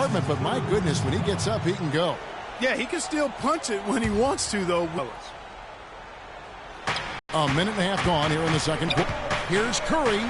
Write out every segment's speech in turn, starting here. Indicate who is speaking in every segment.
Speaker 1: equipment, but my goodness, when he gets up, he can go.
Speaker 2: Yeah, he can still punch it when he wants to, though.
Speaker 1: A minute and a half gone here in the second quarter. Here's Curry.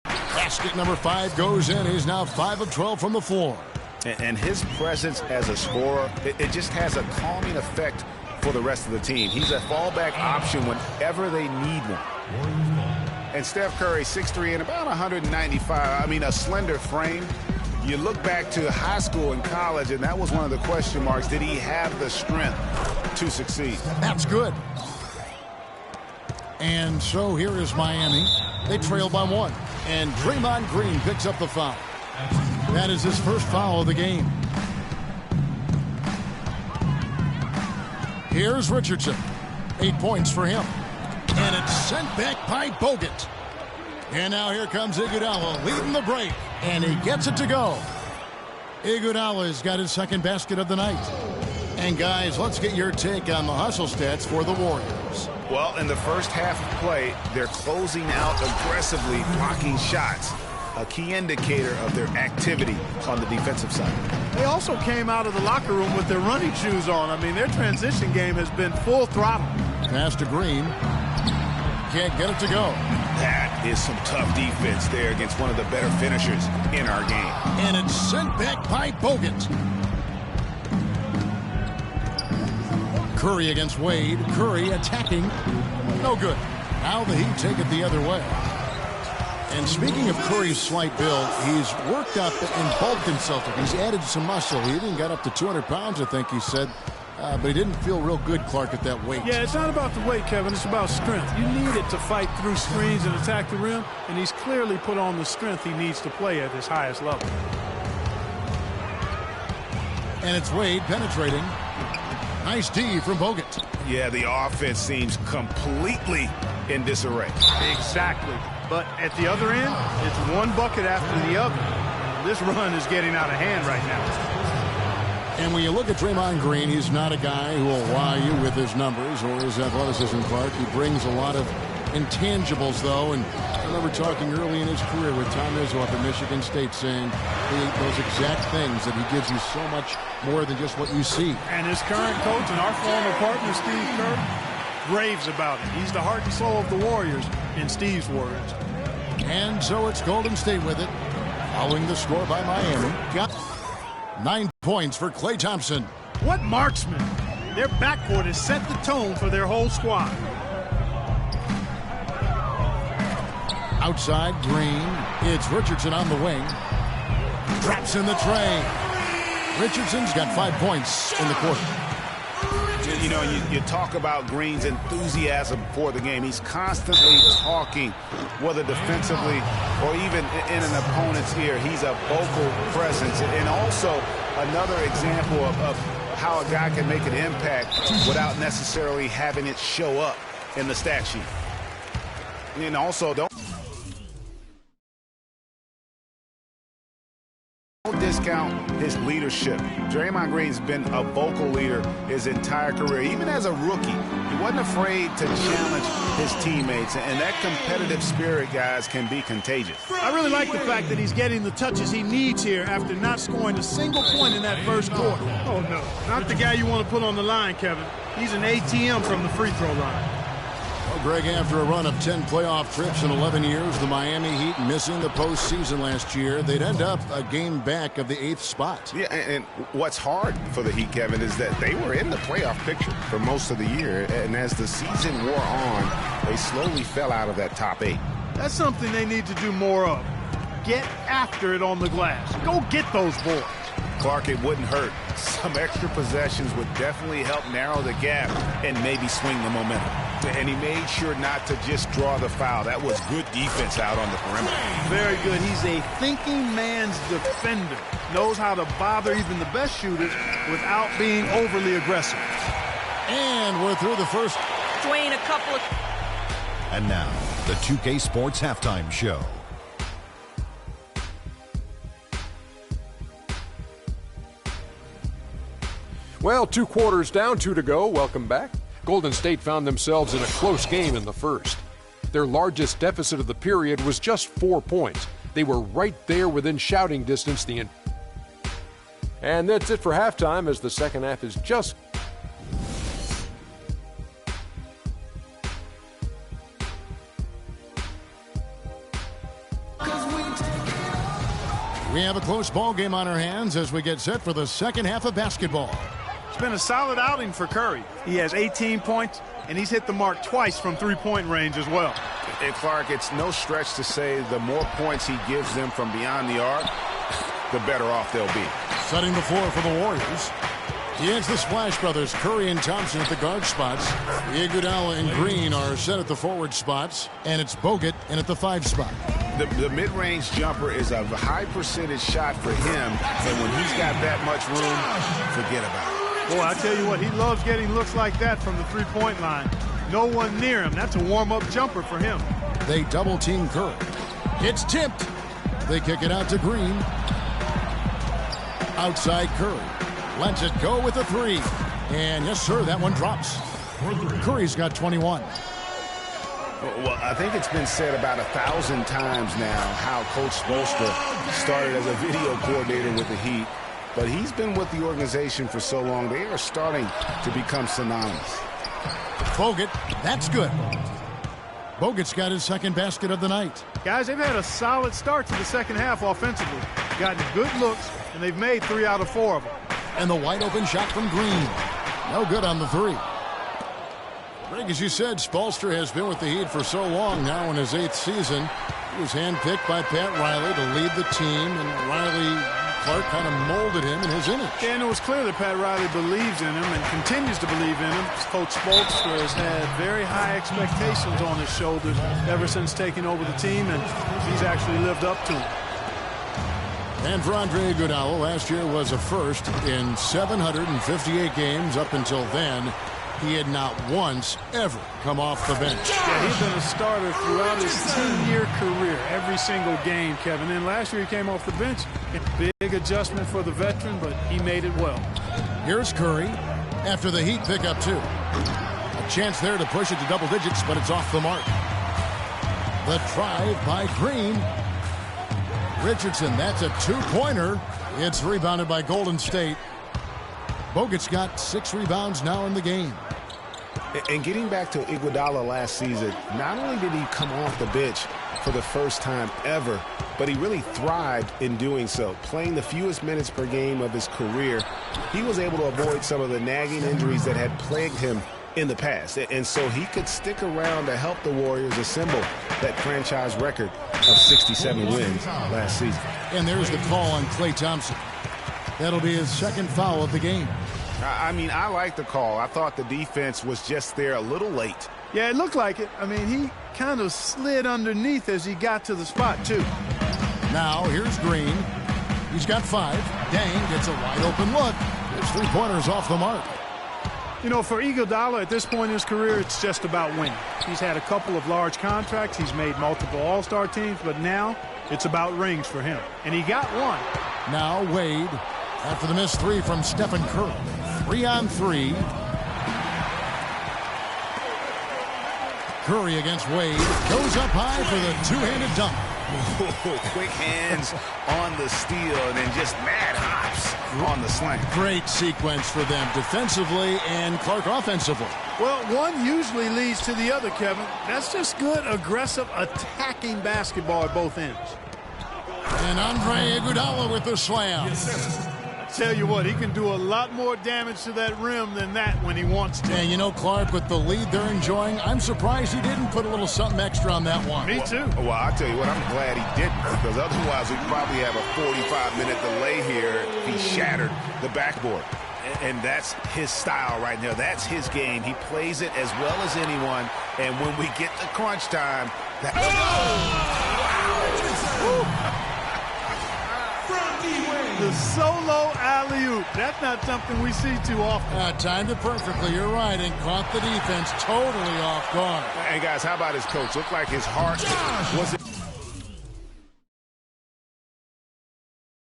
Speaker 1: Basket number 5 goes in. He's now 5 of 12 from the floor.
Speaker 3: And his presence as a scorer, it just has a calming effect for the rest of the team. He's a fallback option whenever they need one. And Steph Curry, 6'3" and about 195. I mean, a slender frame. You look back to high school and college, and that was one of the question marks. Did he have the strength to succeed?
Speaker 1: That's good. And so here is Miami. They trail by 1. And Draymond Green picks up the foul. That is his first foul of the game. Here's Richardson. 8 points for him. And it's sent back by Bogut. And now here comes Iguodala leading the break. And he gets it to go. Iguodala's got his second basket of the night. And guys, let's get your take on the hustle stats for the Warriors.
Speaker 3: Well, in the first half of play, they're closing out aggressively, blocking shots. A key indicator of their activity on the defensive side.
Speaker 2: They also came out of the locker room with their running shoes on. I mean, their transition game has been full throttle.
Speaker 1: Pass to Green. Can't get it to go.
Speaker 3: That is some tough defense there against one of the better finishers in our game.
Speaker 1: And it's sent back by Bogut. Curry against Wade. Curry attacking. No good. Now the Heat take it the other way. And speaking of Curry's slight build, he's worked up and bulked himself up. He's added some muscle. He even got up to 200 pounds, I think he said. But he didn't feel real good, Clark, at that weight.
Speaker 2: Yeah, it's not about the weight, Kevin. It's about strength. You need it to fight through screens and attack the rim, and he's clearly put on the strength he needs to play at his highest level.
Speaker 1: And it's Wade penetrating. Nice D from Bogut.
Speaker 3: Yeah, the offense seems completely in disarray.
Speaker 2: Exactly. But at the other end, it's one bucket after the other. This run is getting out of hand right now.
Speaker 1: And when you look at Draymond Green, he's not a guy who will wow you with his numbers or his athleticism, Clark. He brings a lot of intangibles, though. And I remember talking early in his career with Tom Izzo up at Michigan State saying those exact things, that he gives you so much more than just what you see.
Speaker 2: And his current coach and our former partner, Steve Kerr, raves about it. He's the heart and soul of the Warriors, in Steve's words.
Speaker 1: And so it's Golden State with it, following the score by Miami. Got 9 points for Klay Thompson.
Speaker 2: What marksman! Their backcourt has set the tone for their whole squad.
Speaker 1: Outside, Green. It's Richardson on the wing. Drops in the tray. Richardson's got 5 points in the quarter.
Speaker 3: You know, you talk about Green's enthusiasm for the game. He's constantly talking, whether defensively or even in an opponent's ear. He's a vocal presence. And also another example of how a guy can make an impact without necessarily having it show up in the stat sheet. And also, don't discount his leadership. Draymond Green's been a vocal leader his entire career. Even as a rookie, he wasn't afraid to challenge his teammates. And that competitive spirit, guys, can be contagious.
Speaker 2: I really like the fact that he's getting the touches he needs here after not scoring a single point in that first quarter. Oh, no. Not the guy you want to put on the line, Kevin. He's an ATM from the free throw line.
Speaker 1: Well, Greg, after a run of 10 playoff trips in 11 years, the Miami Heat missing the postseason last year, they'd end up a game back of the 8th spot.
Speaker 3: Yeah, and what's hard for the Heat, Kevin, is that they were in the playoff picture for most of the year, and as the season wore on, they slowly fell out of that top 8.
Speaker 2: That's something they need to do more of. Get after it on the glass. Go get those boards.
Speaker 3: Clark, it wouldn't hurt. Some extra possessions would definitely help narrow the gap and maybe swing the momentum. And he made sure not to just draw the foul. That was good defense out on the perimeter.
Speaker 2: Very good. He's a thinking man's defender. Knows how to bother even the best shooters without being overly aggressive.
Speaker 1: And we're through the first.
Speaker 4: Dwayne, a couple of...
Speaker 5: And now, the 2K Sports Halftime Show.
Speaker 6: Well, 2 quarters down, 2 to go. Welcome back. Golden State found themselves in a close game in the first. Their largest deficit of the period was just 4 points. They were right there within shouting distance And that's it for halftime as the second half is just...
Speaker 1: We have a close ball game on our hands as we get set for the second half of basketball.
Speaker 2: It's been a solid outing for Curry. He has 18 points, and he's hit the mark twice from three-point range as well.
Speaker 3: And Clark, it's no stretch to say the more points he gives them from beyond the arc, the better off they'll be.
Speaker 1: Setting the floor for the Warriors. He has the Splash Brothers, Curry and Thompson at the guard spots. Iguodala and Green are set at the forward spots, and it's Bogut in at the 5 spot.
Speaker 3: The mid-range jumper is a high percentage shot for him, and when he's got that much room, forget about it.
Speaker 2: Boy, I tell you what, he loves getting looks like that from the three-point line. No one near him. That's a warm-up jumper for him.
Speaker 1: They double-team Curry. It's tipped. They kick it out to Green. Outside Curry. Lets it go with a 3. And yes, sir, that one drops. Curry's got 21.
Speaker 3: Well, I think it's been said about 1,000 times now how Coach Spoelstra started as a video coordinator with the Heat, but he's been with the organization for so long, they are starting to become synonymous.
Speaker 1: Bogut, that's good. Bogut's got his second basket of the night.
Speaker 2: Guys, they've had a solid start to the second half offensively. Gotten good looks, and they've made 3 out of 4 of them.
Speaker 1: And the wide open shot from Green. No good on the 3. Greg, as you said, Spoelstra has been with the Heat for so long now in his 8th season. He was handpicked by Pat Riley to lead the team, and Clark kind of molded him in his image.
Speaker 2: Yeah, and it was clear that Pat Riley believes in him and continues to believe in him. Coach Spoelstra has had very high expectations on his shoulders ever since taking over the team, and he's actually lived up to them.
Speaker 1: And for Andre Iguodala, last year was a first in 758 games. Up until then, he had not once ever come off the bench.
Speaker 2: Yeah, he's been a starter throughout his 10-year career, every single game, Kevin. And last year he came off the bench. Big adjustment for the veteran, but he made it well.
Speaker 1: Here's Curry after the Heat pick up 2. A chance there to push it to double digits, but it's off the mark. The drive by Green. Richardson, that's a 2-pointer. It's rebounded by Golden State. Bogut's got 6 rebounds now in the game.
Speaker 3: And getting back to Iguodala last season, not only did he come off the bench for the first time ever, but he really thrived in doing so. Playing the fewest minutes per game of his career, he was able to avoid some of the nagging injuries that had plagued him in the past. And so he could stick around to help the Warriors assemble that franchise record of 67 wins last season.
Speaker 1: And there's the call on Klay Thompson. That'll be his second foul of the game.
Speaker 3: I mean, I like the call. I thought the defense was just there a little late.
Speaker 2: Yeah, it looked like it. I mean, he kind of slid underneath as he got to the spot, too.
Speaker 1: Now, here's Green. He's got 5. Dang gets a wide open look. His 3-pointer's off the mark.
Speaker 2: You know, for Iguodala at this point in his career, it's just about winning. He's had a couple of large contracts. He's made multiple All-Star teams, but now it's about rings for him. And he got one.
Speaker 1: Now Wade, after the missed 3 from Stephen Curry. 3-on-3. Curry against Wade. Goes up high for the 2-handed dunk.
Speaker 3: Quick hands on the steal and then just mad hops on the slam.
Speaker 1: Great sequence for them defensively and Clark offensively.
Speaker 2: Well, one usually leads to the other, Kevin. That's just good, aggressive, attacking basketball at both ends.
Speaker 1: And Andre Iguodala with the slam.
Speaker 2: Tell you what, he can do a lot more damage to that rim than that when he wants to.
Speaker 1: And you know, Clark, with the lead they're enjoying, I'm surprised he didn't put a little something extra on that one.
Speaker 2: Me too.
Speaker 3: Well, I'll tell you what, I'm glad he didn't, because otherwise we'd probably have a 45-minute delay here if he shattered the backboard. And that's his style right now. That's his game. He plays it as well as anyone. And when we get to crunch time, that...
Speaker 2: The solo alley-oop. That's not something we see too often.
Speaker 1: Timed it perfectly. You're right. And caught the defense totally off guard.
Speaker 3: Hey, guys, how about his coach? Looked like his heart was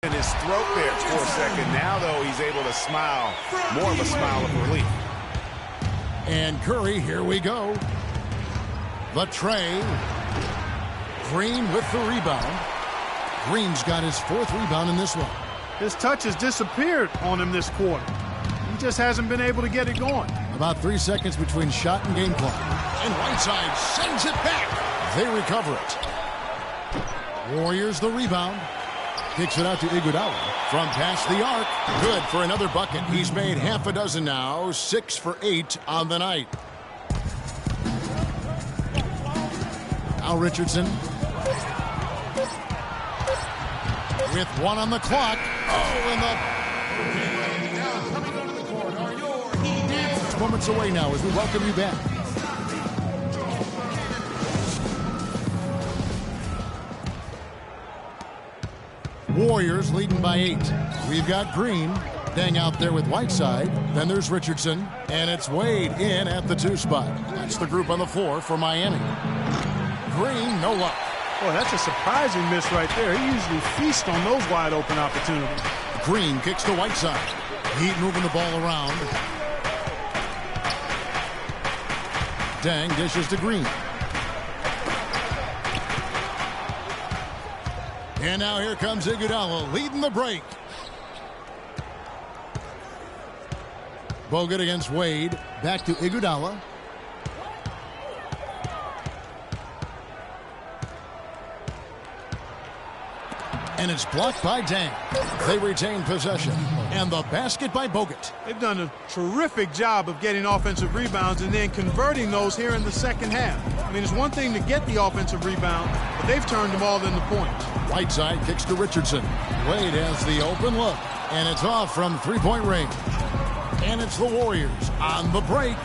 Speaker 3: in his throat there for a second. Now, though, he's able to smile. More of a smile of relief.
Speaker 1: And Curry, here we go. The tray. Green with the rebound. Green's got his 4th rebound in this one.
Speaker 2: His touch has disappeared on him this quarter. He just hasn't been able to get it going.
Speaker 1: About 3 seconds between shot and game clock. And Whiteside sends it back. They recover it. Warriors the rebound. Kicks it out to Iguodala from past the arc. Good for another bucket. He's made half a dozen now. 6 for 8 on the night. Now Richardson. With 1 on the clock. Oh, and the moments away now as we welcome you back. Warriors leading by 8. We've got Green dang out there with Whiteside. Then there's Richardson, and it's Wade in at the 2 spot. That's the group on the floor for Miami. Green, no luck.
Speaker 2: Boy, that's a surprising miss right there. He usually feasts on those wide open opportunities.
Speaker 1: Green kicks to Whiteside. Heat moving the ball around. Dang dishes to Green. And now here comes Iguodala leading the break. Bogut against Wade. Back to Iguodala. And it's blocked by Dang. They retain possession. And the basket by Bogut.
Speaker 2: They've done a terrific job of getting offensive rebounds and then converting those here in the second half. I mean, it's one thing to get the offensive rebound, but they've turned them all into points.
Speaker 1: Whiteside kicks to Richardson. Wade has the open look. And it's off from three-point range. And it's the Warriors on the break.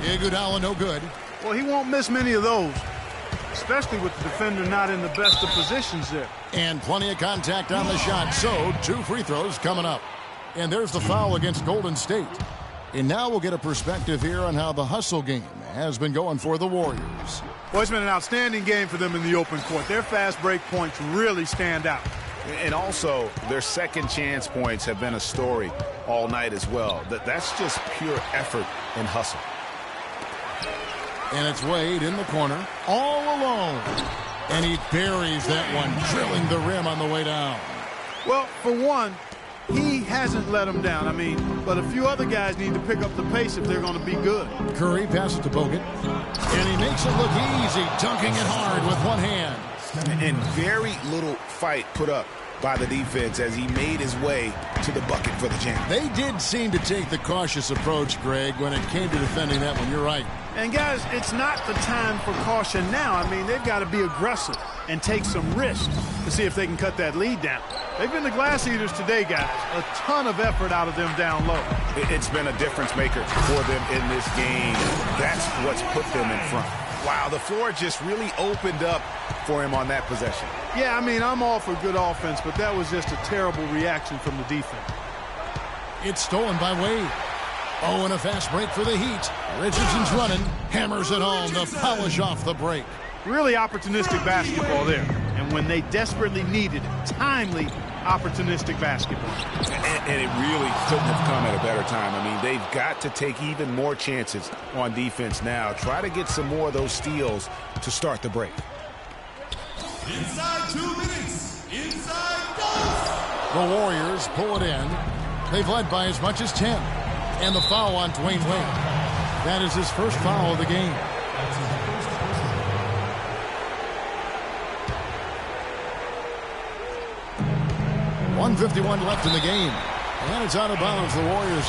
Speaker 1: Iguodala no good.
Speaker 2: Well, he won't miss many of those, especially with the defender not in the best of positions there.
Speaker 1: And plenty of contact on the shot, so 2 free throws coming up. And there's the foul against Golden State. And now we'll get a perspective here on how the hustle game has been going for the Warriors.
Speaker 2: Well, it's been an outstanding game for them in the open court. Their fast break points really stand out.
Speaker 3: And also, their second chance points have been a story all night as well. That's just pure effort and hustle.
Speaker 1: And it's Wade in the corner, all alone. And he buries that one, drilling the rim on the way down.
Speaker 2: Well, for one, he hasn't let them down. I mean, but a few other guys need to pick up the pace if they're going to be good.
Speaker 1: Curry passes to Bogut. And he makes it look easy, dunking it hard with one hand.
Speaker 3: And very little fight put up by the defense as he made his way to the bucket for the jam.
Speaker 1: They did seem to take the cautious approach, Greg, when it came to defending that one. You're right.
Speaker 2: And, guys, it's not the time for caution now. I mean, they've got to be aggressive and take some risks to see if they can cut that lead down. They've been the glass eaters today, guys. A ton of effort out of them down low.
Speaker 3: It's been a difference maker for them in this game. That's what's put them in front. Wow, the floor just really opened up for him on that possession.
Speaker 2: Yeah, I mean, I'm all for good offense, but that was just a terrible reaction from the defense.
Speaker 1: It's stolen by Wade. Oh, and a fast break for the Heat. Richardson's running, hammers it home to polish off the break.
Speaker 2: Really opportunistic basketball there. And when they desperately needed it, timely, opportunistic basketball.
Speaker 3: And it really couldn't have come at a better time. I mean, they've got to take even more chances on defense now. Try to get some more of those steals to start the break.
Speaker 4: Inside 2 minutes. Inside goes.
Speaker 1: The Warriors pull it in. They've led by as much as 10. And the foul on Dwayne Wade. That is his first foul of the game. .151 left in the game. And it's out of bounds. The Warriors